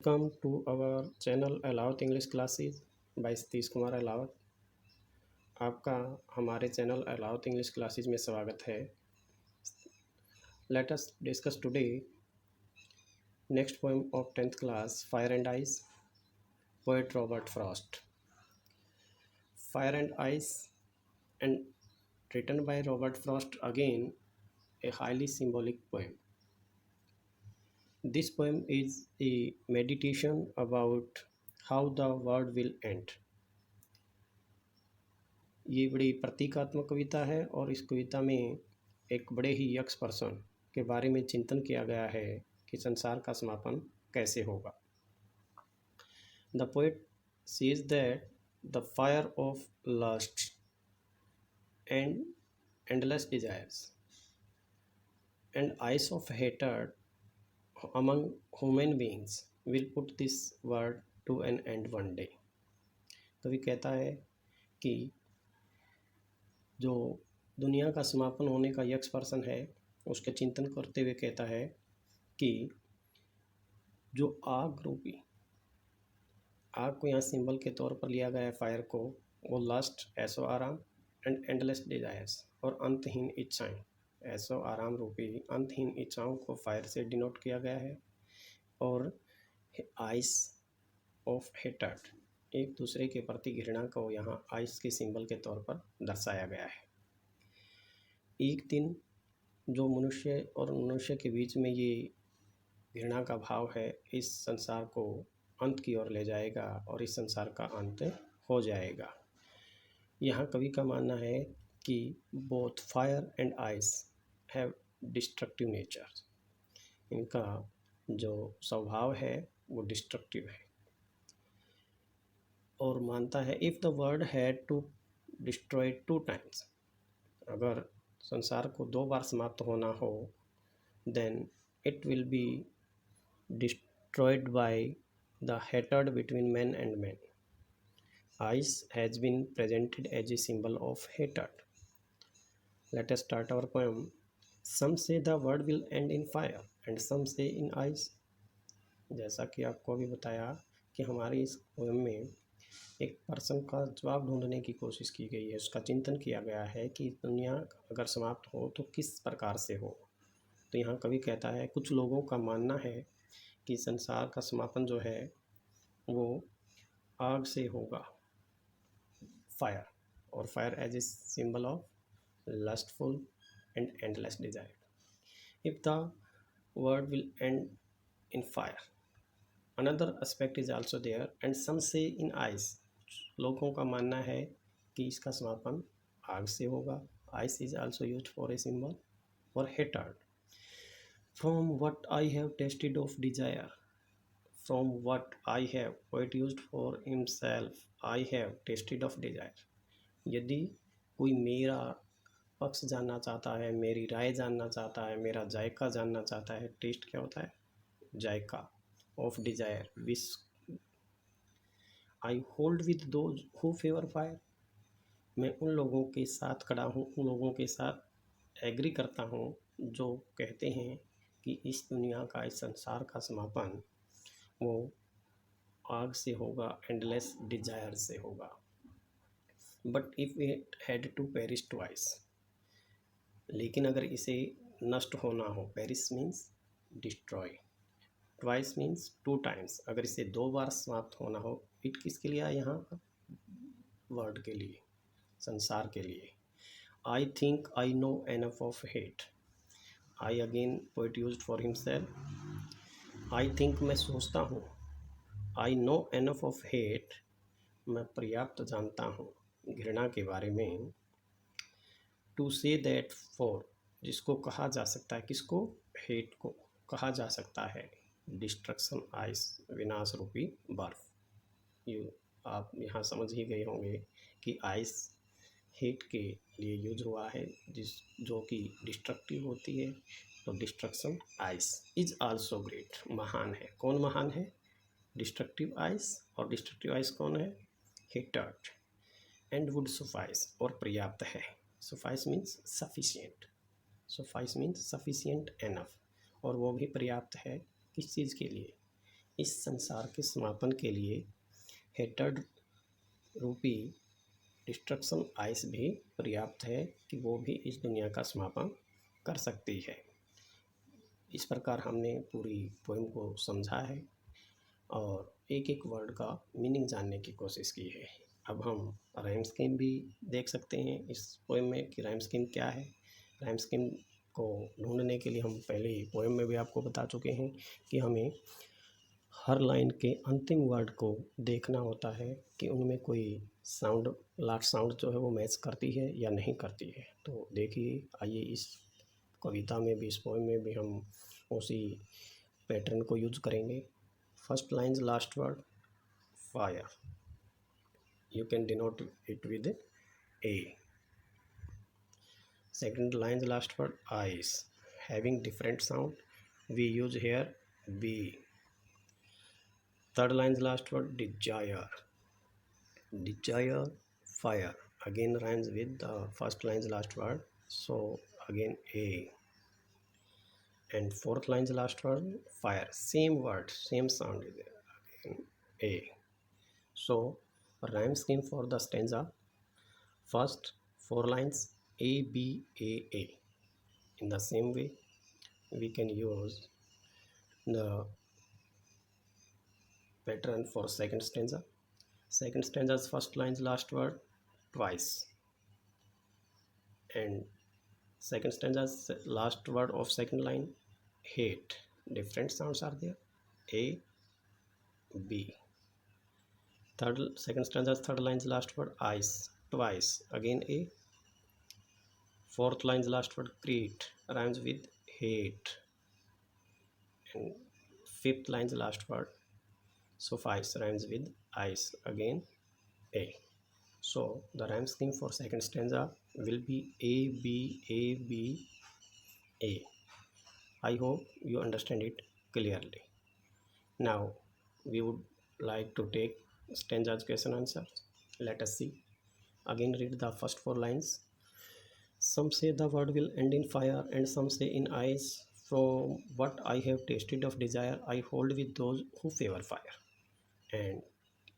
Welcome to our channel Allowed English Classes by Satish Kumar Ahlawat. आपका हमारे channel Ahlawat English classes में स्वागत है। Let us discuss today next poem of 10th class, Fire and Ice, poet Robert Frost. Fire and Ice, and written by Robert Frost, again a highly symbolic poem. This poem is a meditation about how the world will end. ये बड़ी प्रतीकात्मक कविता है और इस कविता में एक बड़े ही यक्ष पर्सन के बारे में चिंतन किया गया है कि संसार का समापन कैसे होगा। The poet says that the fire of lust and endless desires and ice of hatred among human beings will put this world to an end one day। कवि कहता है कि जो दुनिया का समापन होने का यक्ष पर्सन है उसके चिंतन करते हुए कहता है कि जो आग रूपी, आग को यहाँ सिंबल के तौर पर लिया गया है फायर को, वो लस्ट ऐसो आराम एंड एंडलेस डिजायर्स और अंतहीन इच्छाएं, ऐसो आराम रूपी अंतहीन इच्छाओं को फायर से डिनोट किया गया है। और आइस ऑफ हेटर्ड, एक दूसरे के प्रति घृणा को यहाँ आइस के सिंबल के तौर पर दर्शाया गया है। एक दिन जो मनुष्य और मनुष्य के बीच में ये घृणा का भाव है, इस संसार को अंत की ओर ले जाएगा और इस संसार का अंत हो जाएगा। यहाँ कवि का मानना है कि both fire and ice have destructive nature, इनका जो स्वभाव है वो डिस्ट्रक्टिव है। और मानता है if the world had to destroy 2 times, अगर संसार को 2 बार समाप्त होना हो, then it will be destroyed by the hatred between man and man. Ice has been presented as a symbol of hatred. Let us start our poem. Some say the world will end in fire and some say in ice. जैसा कि आपको अभी बताया कि हमारी इस poem में एक पर्सन का जवाब ढूंढने की कोशिश की गई है, उसका चिंतन किया गया है कि दुनिया अगर समाप्त हो तो किस प्रकार से हो। तो यहाँ कवि कहता है कुछ लोगों का मानना है कि संसार का समापन जो है वो आग से होगा, फायर, और fire as a symbol of lustful and endless desire. If the world will end in fire, another aspect is also there and some say in ice. लोगों का मानना है कि इसका समापन आग से होगा। Ice is also used for a symbol for hatred. From what I have tasted of desire, from what I have, poet used for himself, I have tasted of desire. यदि कोई मेरा पक्ष जानना चाहता है, मेरी राय जानना चाहता है, मेरा जायका जानना चाहता है, टेस्ट क्या होता है? जायका of desire, wish. I hold with those who favour fire, मैं उन लोगों के साथ खड़ा हूँ, उन लोगों के साथ एग्री करता हूँ जो कहते हैं कि इस दुनिया का, इस संसार का समापन वो आग से होगा, एंडलेस डिजायर से होगा। But if it had to perish twice, लेकिन अगर इसे नष्ट होना हो, perish means destroy, twice means 2 times, अगर इसे 2 बार समाप्त होना हो, इट किसके लिए है यहाँ पर? वर्ल्ड के लिए, संसार के लिए। I think I know enough of hate, I again poet used for himself. I think मैं सोचता हूँ, I know enough of hate, मैं पर्याप्त जानता हूँ घृणा के बारे में। टू से दैट फॉर, जिसको कहा जा सकता है, किसको? हेट को कहा जा सकता है डिस्ट्रक्शन आइस, विनाश रूपी बर्फ। आप यहाँ समझ ही गए होंगे कि आइस हेट के लिए यूज हुआ है, जो कि डिस्ट्रक्टिव होती है। तो destruction ice is also great, महान है। कौन महान है? Destructive ice. और डिस्ट्रक्टिव आइस कौन है? हेटर्ड। एंड वुड सफाइस, और पर्याप्त है। Suffice means sufficient, suffice means sufficient enough, और वो भी पर्याप्त है किस चीज़ के लिए? इस संसार के समापन के लिए हेटर्ड रूपी डिस्ट्रक्शन आइस भी पर्याप्त है कि वो भी इस दुनिया का समापन कर सकती है। इस प्रकार हमने पूरी पोएम को समझा है और एक एक वर्ड का मीनिंग जानने की कोशिश की है। अब हम राइम स्कीम भी देख सकते हैं इस पोएम में कि राइम स्कीम क्या है। राइम स्कीम को ढूंढने के लिए हम पहले ही पोएम में भी आपको बता चुके हैं कि हमें हर लाइन के अंतिम वर्ड को देखना होता है कि उनमें कोई साउंड, लास्ट साउंड जो है वो मैच करती है या नहीं करती है। तो देखिए, आइए इस कविता में भी, इस पोएम में भी हम उसी पैटर्न को यूज करेंगे। First line last word fire, you can denote it with a. Second line's last word eyes, having different sound, we use here b. Third line's last word desire, desire fire, again rhymes with the first line's last word, so again a. And fourth line's last word fire, same word, same sound is there, again a. So rhyme scheme for the stanza: first four lines A B A A. In the same way, we can use the pattern for second stanza. Second stanza's first line's last word twice, and second stanza's last word of second line hate. Different sounds are there. A B. Second stanza's third line's last word ice twice. Again A. Fourth line's last word create rhymes with hate. And fifth line's last word suffice rhymes with ice, again A. So the rhyme scheme for second stanza will be A B A B A. I hope you understand it clearly. Now we would like to take stanza's question answer. Let us see. Again read the first four lines. Some say the word will end in fire, and some say in ice. From what I have tasted of desire, I hold with those who favor fire. And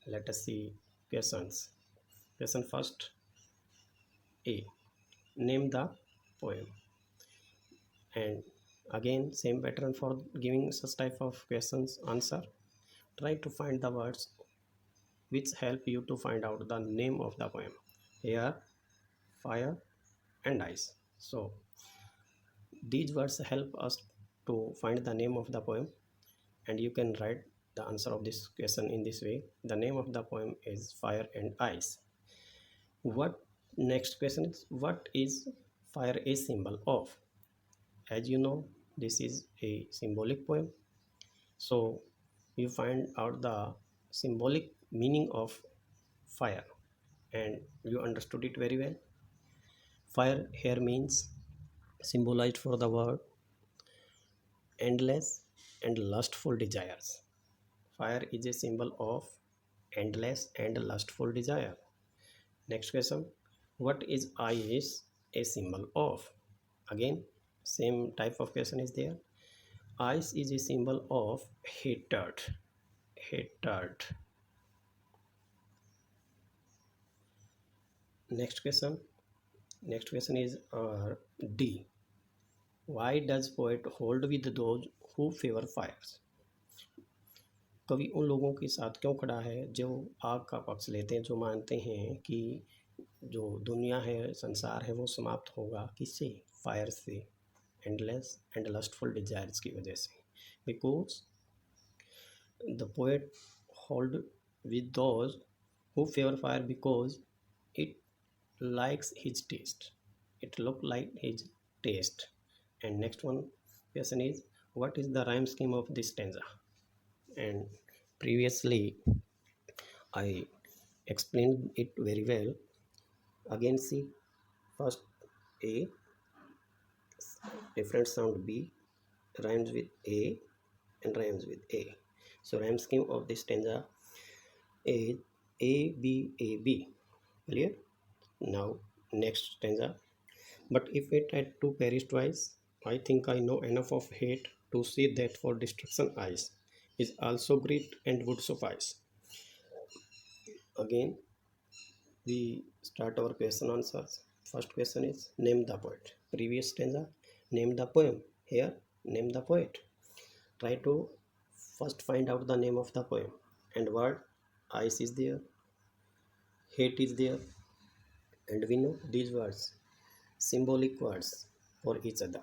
let us see questions. Question first. A. Name the poem. And again, same pattern for giving such type of questions answer. Try to find the words which help you to find out the name of the poem. Air, fire, and ice. So these words help us to find the name of the poem, and you can write the answer of this question in this way. The name of the poem is Fire and Ice. What next question is, what is fire a symbol of? As you know, this is a symbolic poem, so you find out the symbolic meaning of fire, and you understood it very well. Fire here means symbolized for the word endless and lustful desires. Fire is a symbol of endless and lustful desire. Next question, what is ice a symbol of? Again, same type of question is there. Ice is a symbol of hatred. Hatred. Next question. Next question is D. Why does poet hold with those who favor fires? कवि उन लोगों के साथ क्यों खड़ा है जो आग का पक्ष लेते हैं, जो मानते हैं कि जो दुनिया है, संसार है, वो समाप्त होगा किससे? फायर से, एंडलेस एंड लस्टफुल डिजायर्स की वजह से. Because the poet hold with those who favour fire because it likes his taste, it look like his taste. And next one question is, what is the rhyme scheme of this stanza? And previously I explained it very well. Again see, first A, different sound B rhymes with A and rhymes with A. So rhyme scheme of this stanza is A B A B. Clear? Now next stanza. But if it had to perish twice, I think I know enough of hate to see that for destruction eyes. is also great and would suffice. Again, we start our question answers. First question is name the poet. Previous stanza, name the poem. Here, name the poet. Try to first find out the name of the poem. And word ice is there, hate is there, and we know these words, symbolic words for each other.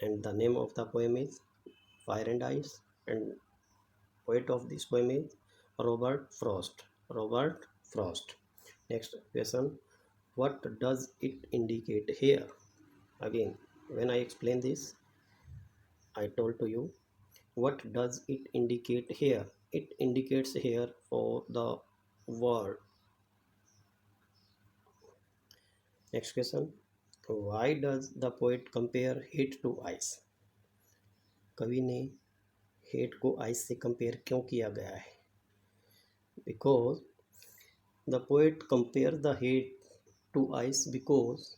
And the name of the poem is Fire and Ice, and poet of this poem is Robert Frost. Robert Frost. Next question, what does it indicate here? Again, when I explain this, I told to you, what does it indicate here? It indicates here for the word. Next question, why does the poet compare heat to ice? कवि ने hate को ice से compare क्यों किया गया है? Because the poet compare the heat to ice because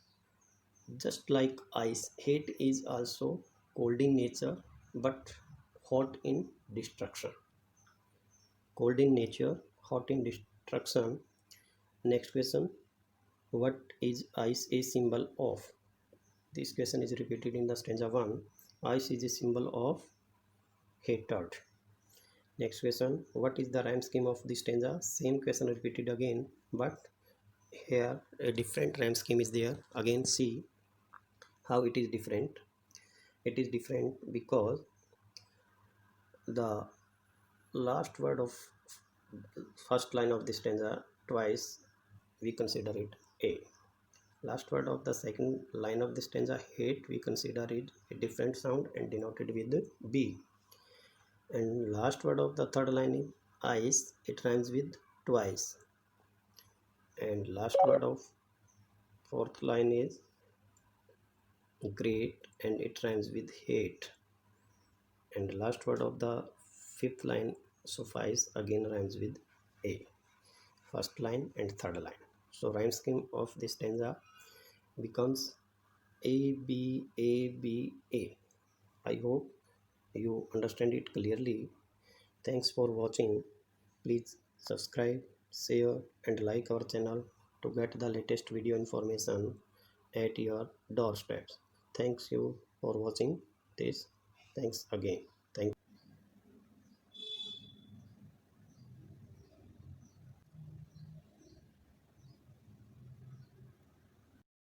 just like ice, heat is also cold in nature but hot in destruction. Cold in nature, hot in destruction. Next question, what is ice a symbol of? This question is repeated in the stanza 1. Ice is a symbol of hatred. Next question, what is the rhyme scheme of this stanza? Same question repeated again, but here a different rhyme scheme is there. Again, see how it is different. It is different because the last word of first line of this stanza twice we consider it A. Last word of the second line of this stanza hate we consider it a different sound and denoted with B. And last word of the third line is ice, it rhymes with twice. And last word of fourth line is great and it rhymes with hate. And last word of the fifth line suffice again rhymes with A. First line and third line. So rhyme scheme of this stanza becomes A B A B A. I hope you understand it clearly. Thanks for watching. Please subscribe, share and like our channel to get the latest video information at your doorsteps. Thanks you for watching this. Thanks again.